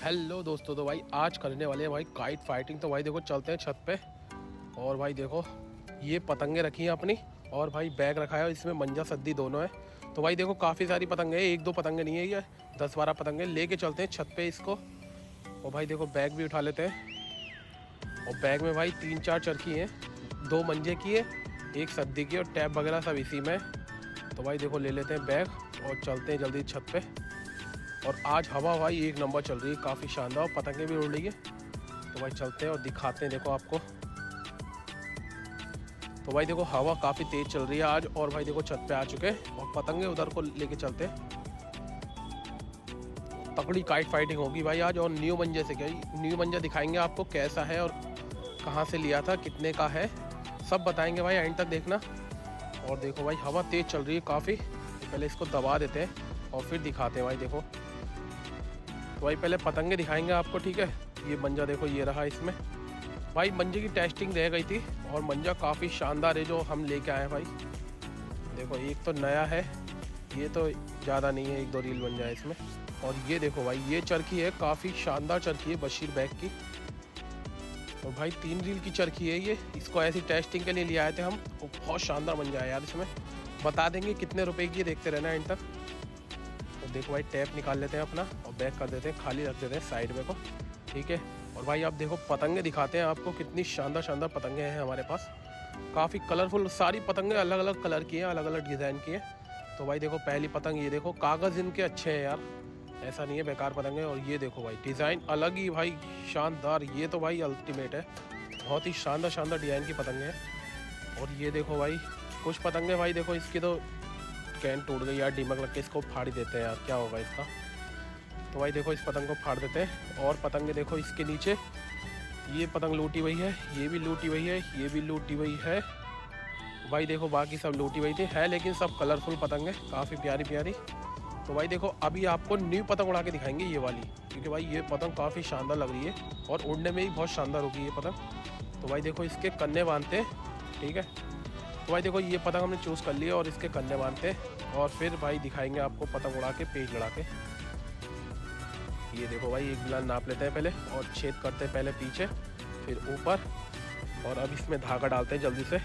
Hello दोस्तों, तो भाई आज करने वाले हैं भाई काइट फाइटिंग। तो भाई देखो चलते हैं छत पे। और भाई देखो ये पतंगे रखी हैं अपनी, और भाई बैग रखा है, इसमें मंजा सद्दी दोनों है। तो भाई देखो काफ़ी सारी पतंगे हैं, एक दो पतंगे नहीं है, ये 10-12 पतंगे लेके चलते हैं छत पे इसको। और भाई देखो बैग भी उठा लेते हैं। और बैग में भाई 3-4 चरखी हैं, 2 मंजे की है, एक सद्दी की, और टैप वगैरह सब इसी में। तो भाई देखो ले लेते हैं बैग और चलते हैं जल्दी छत पे। और आज हवा भाई एक नंबर चल रही है, काफ़ी शानदार, पतंगे भी उड़ रही है। तो भाई चलते हैं और दिखाते हैं देखो आपको। तो भाई देखो हवा काफ़ी तेज़ चल रही है आज, और भाई देखो छत पे आ चुके हैं और पतंगे उधर को लेके चलते हैं। तगड़ी काइट फाइटिंग होगी भाई आज। और न्यू मंजे से क्या, न्यू मंजा दिखाएंगे आपको कैसा है और कहाँ से लिया था, कितने का है, सब बताएंगे भाई, एंड तक देखना। और देखो भाई हवा तेज़ चल रही है काफ़ी, पहले इसको दबा देते हैं और फिर दिखाते हैं भाई देखो। तो भाई पहले पतंगे दिखाएंगे आपको, ठीक है। ये मंजा देखो, ये रहा। इसमें भाई मंजे की टेस्टिंग रह गई थी, और मंजा काफ़ी शानदार है जो हम लेके आए हैं भाई। देखो एक तो नया है, ये तो ज़्यादा नहीं है, 1-2 रील बन जाए इसमें। और ये देखो भाई ये चरखी है, काफ़ी शानदार चरखी है बशीर बैग की। और भाई 3 रील की चरखी है ये, इसको ऐसी टेस्टिंग के लिए ले आए थे हम। तो बहुत शानदार मंजा है यार, इसमें बता देंगे कितने रुपए की है, देखते रहना एंड तक। तो देखो भाई टैप निकाल लेते हैं अपना और बैग कर देते हैं, खाली रख देते हैं साइड में को, ठीक है। और भाई आप देखो पतंगे दिखाते हैं आपको, कितनी शानदार शानदार पतंगे हैं हमारे पास, काफ़ी कलरफुल। सारी पतंगे अलग अलग कलर की हैं, अलग अलग डिज़ाइन की हैं। तो भाई देखो पहली पतंग ये देखो, कागज़ इनके अच्छे हैं यार, ऐसा नहीं है बेकार पतंगे। और ये देखो भाई डिज़ाइन अलग ही भाई शानदार, ये तो भाई अल्टीमेट है, बहुत ही शानदार शानदार डिज़ाइन की पतंगे हैं। और ये देखो भाई कुछ पतंगे, भाई देखो इसकी तो कैन टूट गई यार, दीमक लग के, इसको फाड़ ही देते हैं यार, क्या होगा इसका। तो भाई देखो इस पतंग को फाड़ देते हैं। और पतंगे देखो इसके नीचे, ये पतंग लूटी हुई है, ये भी लूटी हुई है, ये भी लूटी हुई है। भाई देखो बाकी सब लूटी हुई थी है, लेकिन सब कलरफुल पतंग है, काफ़ी प्यारी प्यारी। तो भाई देखो अभी आपको न्यू पतंग उड़ा के दिखाएंगे ये वाली, क्योंकि भाई ये पतंग काफ़ी शानदार लग रही है और उड़ने में भी बहुत शानदार होगी ये पतंग। तो भाई देखो इसके कन्ने बांधते हैं, ठीक है। तो भाई देखो ये पतंग हमने चूज़ कर लिया और इसके कन्ने बांधते हैं, और फिर भाई दिखाएंगे आपको पतंग उड़ा के, पेज लड़ा के। ये देखो भाई एक बिलान नाप लेते हैं पहले, और छेद करते हैं पहले पीछे फिर ऊपर। और अब इसमें धागा डालते हैं जल्दी से।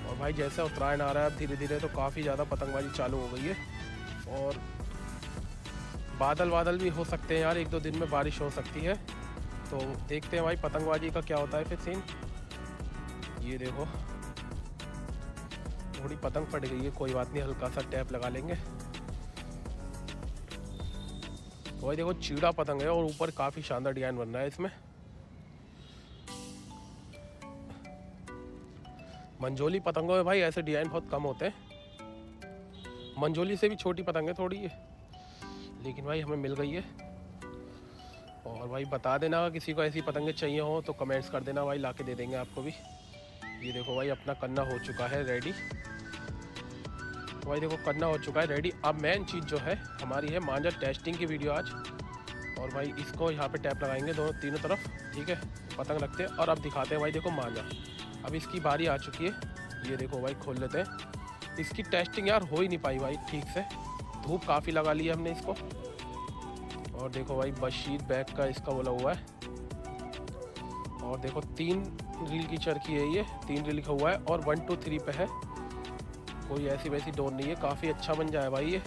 और भाई जैसे उत्तरायण आ रहा है अब धीरे धीरे, तो काफ़ी ज़्यादा पतंगबाजी चालू हो गई है। और बादल भी हो सकते हैं यार, 1-2 दिन में बारिश हो सकती है। तो देखते हैं भाई पतंगबाजी का क्या होता है फिर सीन। ये देखो थोड़ी पतंग फट गई है, कोई बात नहीं, हल्का सा टैप लगा लेंगे। तो भाई देखो चीड़ा पतंग है, और ऊपर काफ़ी शानदार डिजाइन बन रहा है इसमें। मंजोली पतंगों में भाई ऐसे डिजाइन बहुत कम होते हैं, मंजोली से भी छोटी पतंग है थोड़ी है, लेकिन भाई हमें मिल गई है। और भाई बता देना किसी को ऐसी पतंगे चाहिए हो तो कमेंट्स कर देना भाई, ला के दे देंगे आपको भी। ये देखो भाई अपना कन्ना हो चुका है रेडी। तो भाई देखो कन्ना हो चुका है रेडी। अब मेन चीज़ जो है हमारी है मांझा टेस्टिंग की वीडियो आज। और भाई इसको यहाँ पे टैप लगाएंगे दोनों तीनों तरफ, ठीक है, पतंग रखते हैं। और अब दिखाते हैं भाई देखो मांझा, अब इसकी बारी आ चुकी है। ये देखो भाई खोल लेते हैं। इसकी टेस्टिंग यार हो ही नहीं पाई भाई ठीक से, धूप काफ़ी लगा ली है हमने इसको। और देखो भाई बशीर बैग का इसका बोला हुआ है। और देखो 3 रील की चरखी है ये, 3 रील लिखा हुआ है, और 1 2 3 पे है, कोई ऐसी वैसी डोर नहीं है, काफ़ी अच्छा बन जाए भाई ये।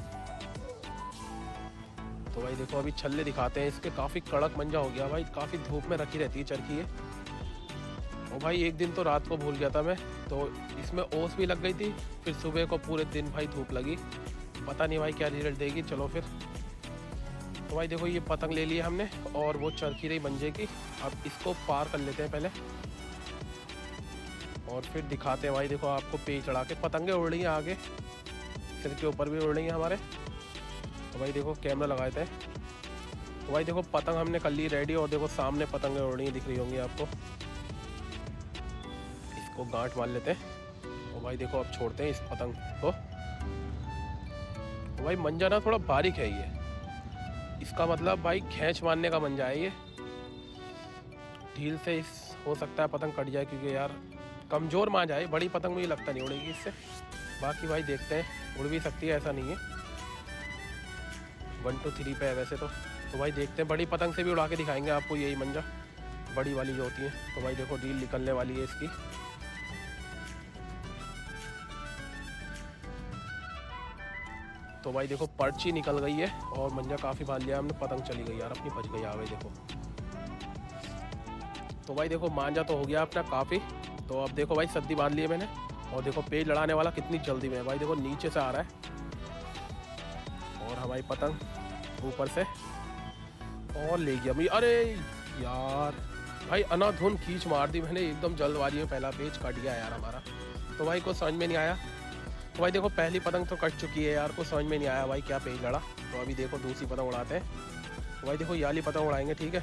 तो भाई देखो अभी छल्ले दिखाते हैं इसके, काफ़ी कड़क मंजा हो गया भाई, काफ़ी धूप में रखी रहती है चरखी ये। और भाई एक दिन तो रात को भूल गया था मैं, तो इसमें ओस भी लग गई थी, फिर सुबह को पूरे दिन भाई धूप लगी, पता नहीं भाई क्या रिजल्ट देगी। चलो फिर। तो भाई देखो ये पतंग ले लिया हमने, और वो चरखी रही मंजे की। अब इसको पार कर लेते हैं पहले, और फिर दिखाते हैं भाई देखो आपको पेज चढ़ा के। पतंगे उड़ रही हैं आगे, सिर के ऊपर भी उड़ रही हैं हमारे। तो भाई देखो कैमरा लगाए थे। तो भाई देखो पतंग हमने कर ली रेडी, और देखो सामने पतंगे उड़ रही हैं, दिख रही होंगी आपको। इसको गांठ मार लेते हैं। और भाई देखो अब छोड़ते हैं इस पतंग को। तो भाई मंजा ना थोड़ा बारीक है ये, इसका मतलब भाई खींच मारने का मंजा है ये, ढील से इस हो सकता है पतंग कट जाए, क्योंकि यार कमज़ोर मांझा है, बड़ी पतंग मुझे लगता नहीं उड़ेगी इससे। बाकी भाई देखते हैं, उड़ भी सकती है, ऐसा नहीं है। 1 2 3 पे है वैसे तो भाई देखते हैं, बड़ी पतंग से भी उड़ा के दिखाएंगे आपको यही मंजा, बड़ी वाली जो होती है। तो भाई देखो रील निकलने वाली है इसकी। तो भाई देखो पर्ची निकल गई है और मंजा काफ़ी बांध लिया हमने, पतंग चली गई यार अपनी, बच गई आ गई देखो। तो भाई देखो मांझा तो हो गया अपना काफ़ी। तो अब देखो भाई सद्दी बांध ली है मैंने, और देखो पेज लड़ाने वाला कितनी जल्दी में है भाई, देखो नीचे से आ रहा है और हमारी पतंग ऊपर से और ले गया भाई। अरे यार भाई अनाधुन खींच मार दी मैंने एकदम जल्दबाजी में, पहला पेज कट गया यार हमारा। तो भाई कुछ समझ में नहीं आया। तो भाई देखो पहली पतंग तो कट चुकी है यार, कुछ समझ में नहीं आया भाई क्या पेज लड़ा। तो अभी देखो दूसरी पतंग उड़ाते हैं। तो भाई देखो ये वाली पतंग उड़ाएंगे, ठीक है,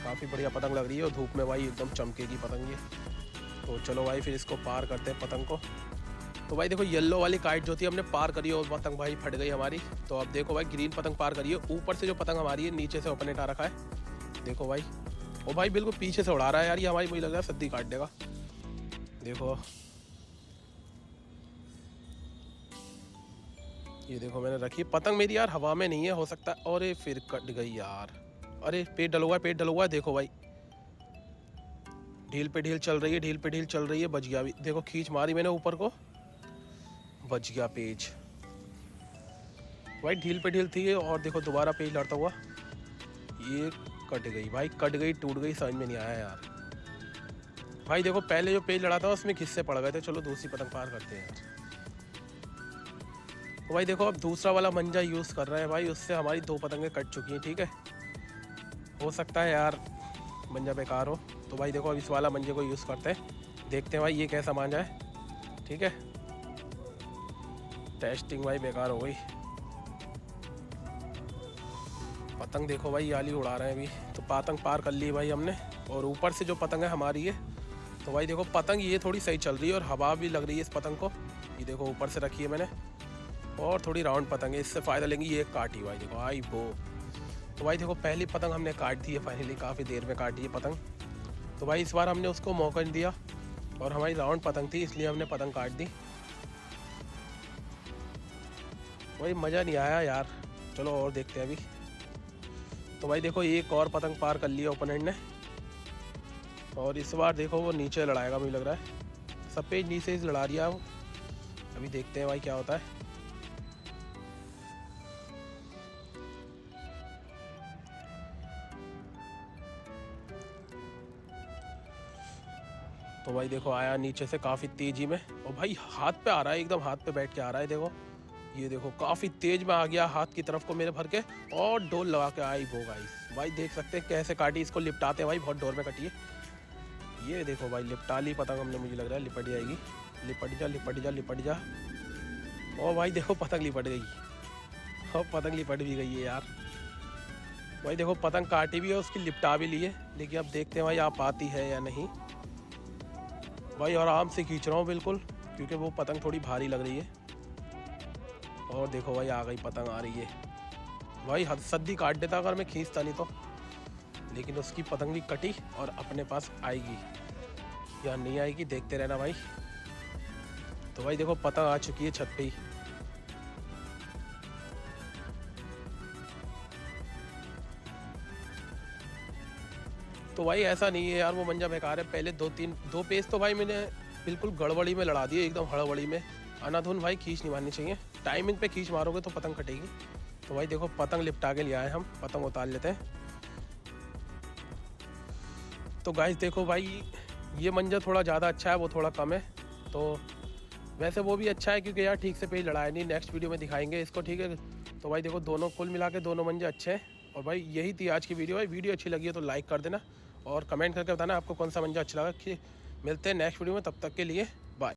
काफ़ी बढ़िया पतंग लग रही है और धूप में भाई एकदम चमकेगी पतंग ये। तो चलो भाई फिर इसको पार करते हैं पतंग को। तो भाई देखो येलो वाली काइट जो थी हमने पार करी और पतंग भाई फट गई हमारी। तो अब देखो भाई ग्रीन पतंग पार करी है, ऊपर से जो पतंग हमारी है नीचे से ओपन आ रखा है देखो भाई। ओ भाई बिल्कुल पीछे से उड़ा रहा है यार ये हमारी, मुझे लग रहा है सद्दी काट देगा। देखो ये देखो मैंने रखी पतंग मेरी यार हवा में नहीं है, हो सकता है। और फिर कट गई यार, अरे पेट डला हुआ है, पेट डला हुआ है देखो भाई, ढील पे ढील चल रही है, ढील पे ढील चल रही है, बच गया भी देखो, खींच मारी मैंने ऊपर को, बच गया पेज भाई, ढील पे ढील थी और देखो दोबारा पेज लड़ता हुआ ये कट गई भाई, कट गई टूट गई, समझ में नहीं आया यार भाई। देखो पहले जो पेज लड़ा था उसमें हिस्से पड़ गए थे। चलो दूसरी पतंग पार करते हैं यार। तो भाई देखो अब दूसरा वाला मंजा यूज़ कर रहे हैं भाई, उससे हमारी 2 पतंगें कट चुकी हैं, ठीक है, हो सकता है यार मंजा बेकार हो। तो भाई देखो अब इस वाला मंजे को यूज़ करते हैं, देखते हैं भाई ये कैसा मांझा है, ठीक है। टेस्टिंग भाई बेकार हो गई, पतंग देखो भाई याली उड़ा रहे हैं अभी। तो पतंग पार कर ली भाई हमने, और ऊपर से जो पतंग है हमारी है। तो भाई देखो पतंग ये थोड़ी सही चल रही है और हवा भी लग रही है इस पतंग को, ये देखो ऊपर से रखी है मैंने, और थोड़ी राउंड पतंग है, इससे फ़ायदा लेंगी। ये काटी भाई देखो आई वो। तो भाई देखो पहली पतंग हमने काट दी है फाइनली, काफ़ी देर में काटी है पतंग। तो भाई इस बार हमने उसको मौका नहीं दिया और हमारी राउंड पतंग थी इसलिए हमने पतंग काट दी। भाई मज़ा नहीं आया यार, चलो और देखते हैं अभी। तो भाई देखो एक और पतंग पार कर लिया ओपोनेंट ने, और इस बार देखो वो नीचे लड़ाएगा मुझे लग रहा है, सब पेज नीचे से लड़ा दिया वो। अभी देखते हैं भाई क्या होता है। तो भाई देखो आया नीचे से काफ़ी तेज़ी में, और भाई हाथ पे आ रहा है, एकदम हाथ पे बैठ के आ रहा है देखो, ये देखो काफ़ी तेज़ में आ गया हाथ की तरफ को मेरे भर के, और डोल लगा के आई वो गाइस। भाई देख सकते हैं कैसे काटी, इसको लिपटाते हैं भाई, बहुत डोर में कटी है। ये देखो भाई लिपटा ली पतंग हमने, मुझे लग रहा है लिपट जाएगी, लिपट जा लिपट जा लिपट जा। और भाई देखो पतंग लिपट गई, और पतंग लिपट भी गई है यार। भाई देखो पतंग काटी भी है, उसकी लिपटा भी ली है, लेकिन अब देखते हैं भाई आप आती है या नहीं। भाई आराम से खींच रहा हूँ बिल्कुल, क्योंकि वो पतंग थोड़ी भारी लग रही है। और देखो भाई आ गई पतंग, आ रही है भाई, हद सद्दी काट देता अगर मैं खींचता नहीं तो, लेकिन उसकी पतंग भी कटी और अपने पास आएगी या नहीं आएगी देखते रहना भाई। तो भाई देखो पतंग आ चुकी है छत पे ही। तो भाई ऐसा नहीं है यार वो मंजा बेकार है, पहले 2 पेज तो भाई मैंने बिल्कुल गड़बड़ी में लड़ा दिए, एकदम हड़बड़ी में। अनाधुन भाई खींच नहीं मारनी चाहिए, टाइमिंग पे खींच मारोगे तो पतंग कटेगी। तो भाई देखो पतंग लिपटा के ले आए हम, पतंग उतार लेते हैं। तो गाइस देखो भाई ये मंजा थोड़ा ज़्यादा अच्छा है, वो थोड़ा कम है। तो वैसे वो भी अच्छा है क्योंकि यार ठीक से पेज लड़ाया नहीं, नेक्स्ट वीडियो में दिखाएंगे इसको, ठीक है। तो भाई देखो दोनों कुल मिला के दोनों मंजे अच्छे हैं। और भाई यही थी आज की वीडियो। भाई वीडियो अच्छी लगी है तो लाइक कर देना और कमेंट करके बताना आपको कौन सा मंजा अच्छा लगा। मिलते हैं नेक्स्ट वीडियो में, तब तक के लिए बाय।